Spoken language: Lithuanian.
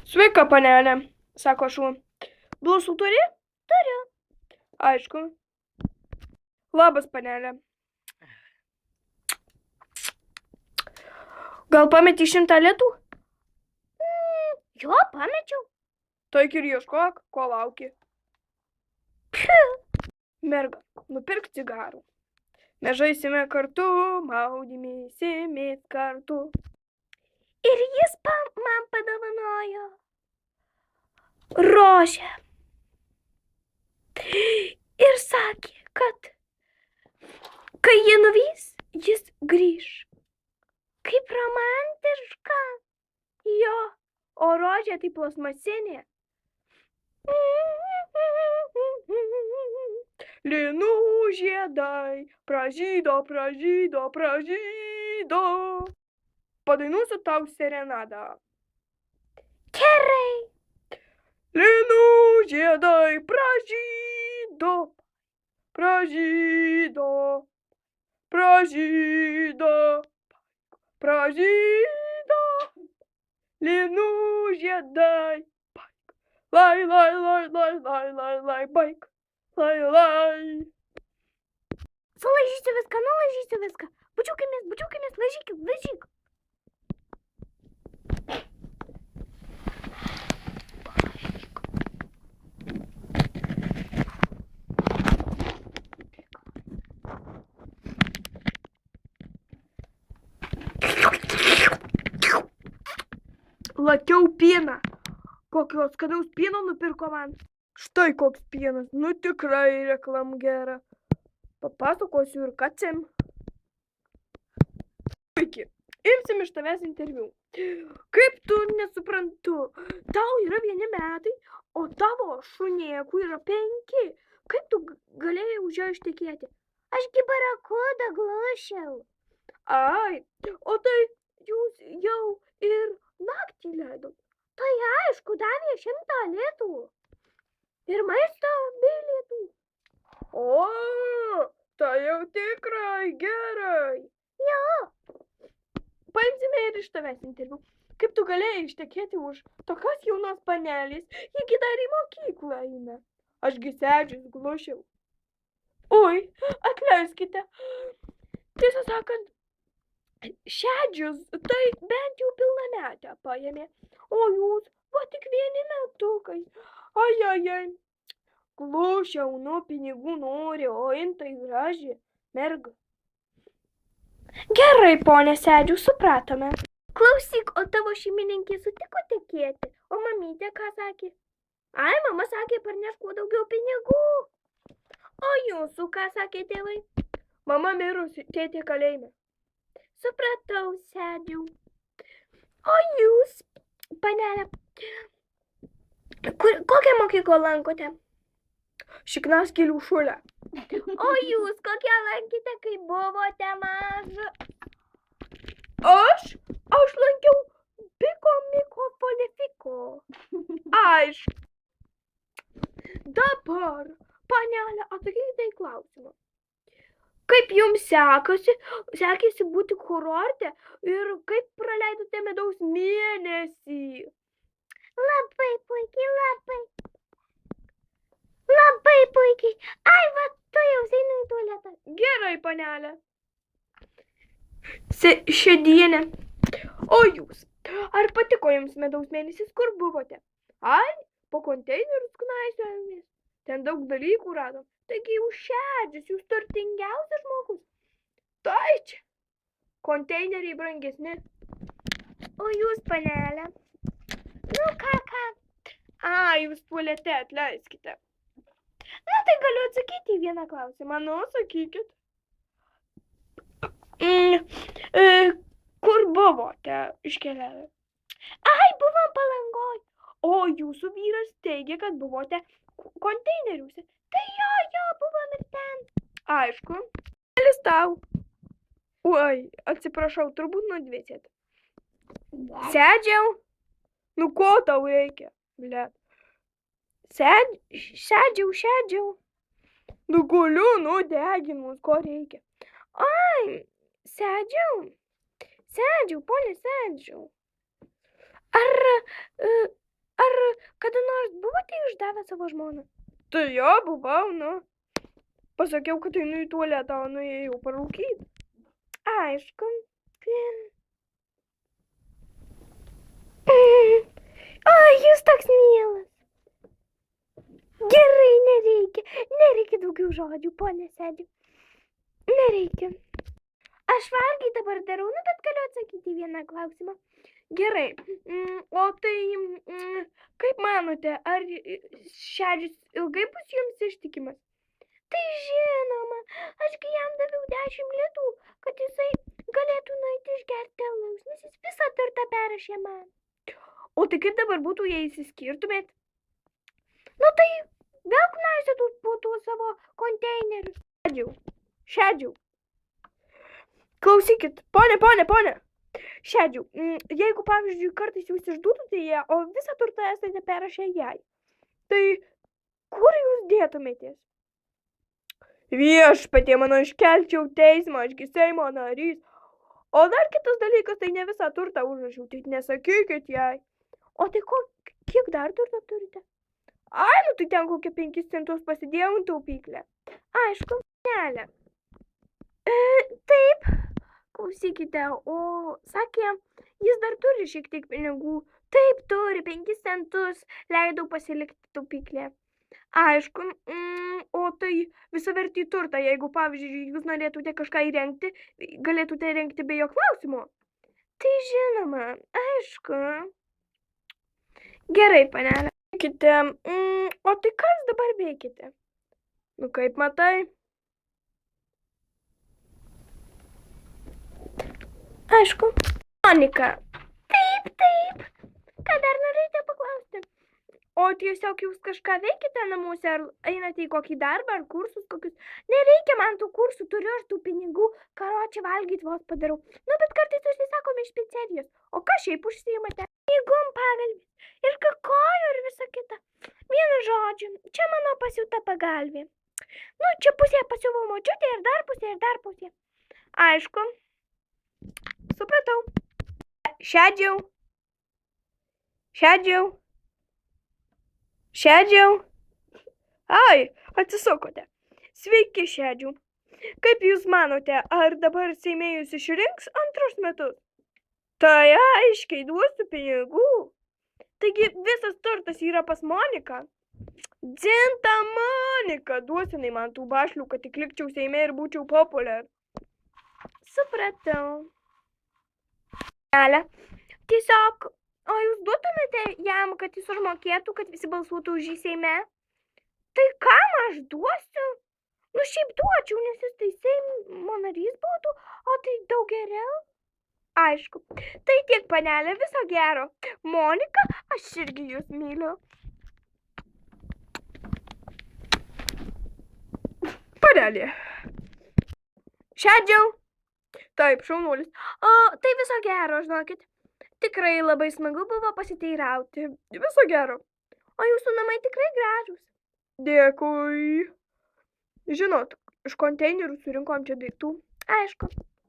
Sveika, panelė, sako šuo. Blusų turi? Turiu. Aišku. Labas, panelė. Gal pametį 100 litų? Jo, pamečiau. Taik ir ieškok, ko lauki. Merga, nupirk cigarų. Mes žaisime kartu, maudymėsimės kartu. Ir jis man padovanojo rožę. Ir sakė, kad kai jį nuvys, jis grįš. Kaip romantiška. Jo, o rožė tai plastmasinė. Linų žiedai pražydo, pražydo, pražydo. Padainuosiu tau serenadą. Gerai. Linų žiedai pražydo, pražydo, pražydo, pražydo. Linų žiedai. Lai, lai, lai, lai, lai, lai, lai, baik. Lai, lai. Sulaižysiu viską, nulaižysiu viską. Bučiukimės, laižyk. Lakiau pieną. Kokio skanaus pieno nupirko man. Štai koks pienas, nu tikrai reklam gera. Papasakosiu ir kacem. Puikiai, imsim iš tavęs interviu. Kaip tu nesuprantu, tau yra 1 metai, o tavo šunėkų yra 5. Kaip tu galėjai už jo ištekėti? Ašgi barakudą glūšiau. Ai, o tai jūs jau ir naktį leidot. Tai aišku, davė 100 litų. Ir maisto bilietų. O, tai jau tikrai gerai. Jo. Paimsime ir iš tavęs interviu. Kaip tu galėjai ištekėti už tokios jaunos panelės, jigi dar į mokyklą eina. Ašgi sėdžius glūšiau. Oi, atleiskite. Tiesą sakant, šedžius tai bent jau pilnametę paėmė, o jūs va tik 1 metukai. Ai. Glūšiau, nu pinigų nori, o intai graži merga. Gerai, ponė Sėdžiau, supratome. Klausyk, o tavo šeimininkė sutiko tekėti, o mamytė ką sakė? Ai, mama sakė, parneš kuo daugiau pinigų. O jūsų ką sakė tėvai? Mama mirusi, tėtė kalėjime. Supratau, Sėdžiau. O jūs, panelė, kokią mokyklą lankote? Šiknaskelių šulę. O jūs kokią lankėte, kai buvote maža? Aš lankiau Piko Polifiko. Aišku. Dabar, panelė, atsakykite į klausimą. Kaip jums sekėsi būti kurorte ir kaip praleidote medaus mėnesį? Labai puikiai, labai puikiai. Ai, va, tu jau einu į tualetą. Gerai, panelė. Šedienė. O jūs, ar patiko jums medaus mėnesis, kur buvote? Ai, po konteinerius knaisiojomės. Ten daug dalykų radom. Taigi jūs šedžius, jūs turtingiausias žmogus. Tai čia. Konteineriai brangesni. O jūs, panelė? Nu, ką? Jūs tualete, atleiskite. Na, tai galiu atsakyti į vieną klausimą. Nu, sakykit. Kur buvote iškeliavę? Ai, buvom Palangoj. O jūsų vyras teigia, kad buvote konteineriuose. Tai jo, buvom ir ten. Aišku. Elis tau. Oi, atsiprašau, turbūt nudvėsėt. Sėdžiau. Nu, ko tau reikia, blet? Sėdžiau. Nu, guliu, deginus, ko reikia? Ai, sėdžiau, ponė, sėdžiau. Ar išdavęs savo žmoną? Tai jo, buvau, nu. Pasakiau, kad einu į tualetą, o nuėjau parūkyti. Aišku. O, jūs toks mielas. Gerai, nereikia daugiau žodžių, ponė Sedi. Nereikia. Aš valgiai dabar darau, nu, bet galiu atsakyti į vieną klausimą. Gerai. O tai, kaip manote, ar Šedžius ilgai bus jums ištikimas? Tai žinoma, ašgi jam daviau 10 litų, kad jisai galėtų nueiti išgerti alaus, nes jis visą turtą perrašė man. O tai kaip dabar būtų, jei išsiskirtumėt? Nu tai vėl knaisėtų po tuos savo konteinerius. Šedžiau. Klausykit, ponė. Šedžiau, jeigu, pavyzdžiui, kartais jūs išduotumėte ją, o visą turtą esate perrašę jai, tai kur jūs dėtumėtės? Viešpatie, mano iškelčiau teismą, ašgi Seimo narys. O dar kitas dalykas, tai ne visą turtą užrašiau, tai nesakykit jai. O tai kiek dar turto turite? Ai, nu tai ten kokie 5 centus pasidėjau ant taupyklę. Aišku, nelė. Taip, klausykite, o sakė, jis dar turi šiek tiek pinigų. Taip, turi 5 centus, leidau pasilikti taupyklę. Aišku, o tai visavertį turtą, jeigu, pavyzdžiui, jūs norėtumėte kažką įrengti, galėtumėte įrengti be jo klausimo. Tai žinoma, aišku. Gerai, panelė. Veikite, o tai ką jūs dabar veikite? Nu, kaip matai? Aišku. Monika. Taip. Ką dar norite paklausti? O tiesiog jūs kažką veikite namuose, ar einate į kokį darbą, ar kursus kokius? Nereikia man tų kursų, turiu aš tų pinigų, karočią valgyt vos padarau. Nu, bet kartais užsisakome iš pizzerijos. O ką šiaip užsiimate? Knygom pagalbės, ir kakojų, ir visa kita. Vienu žodžiu, čia mano pasiūta pagalbė. Nu, čia pusė pasiuvo močiutė, ir dar pusė. Aišku. Supratau. Šedžiau. Ai, atsisukote. Sveiki, Šedžiau. Kaip jūs manote, ar dabar Seime jūs išrinks antrus metus? Tai aiškiai duosiu pinigų. Taigi visas turtas yra pas Moniką. Dzinta Monika, duosinai man tų bašlių, kad tik likčiau Seime ir būčiau populiar. Supratau. Tiesiog, o jūs duotumėte jam, kad jis užmokėtų, kad visi balsuotų už jį Seime? Tai kam aš duosiu? Nu, šiaip duočiau, nes jis tai Seimo narys būtų, o tai daug geriau. Aišku. Tai tiek, panelė, viso gero. Monika, aš irgi jūs myliu. Panelė. Šedžiau. Taip, šaunuolis. O, tai viso gero, žinokit. Tikrai labai smagu buvo pasiteirauti. Viso gero. O jūsų namai tikrai gražūs. Dėkui. Žinot, iš konteinerių surinkom čia daiktų. Aišku.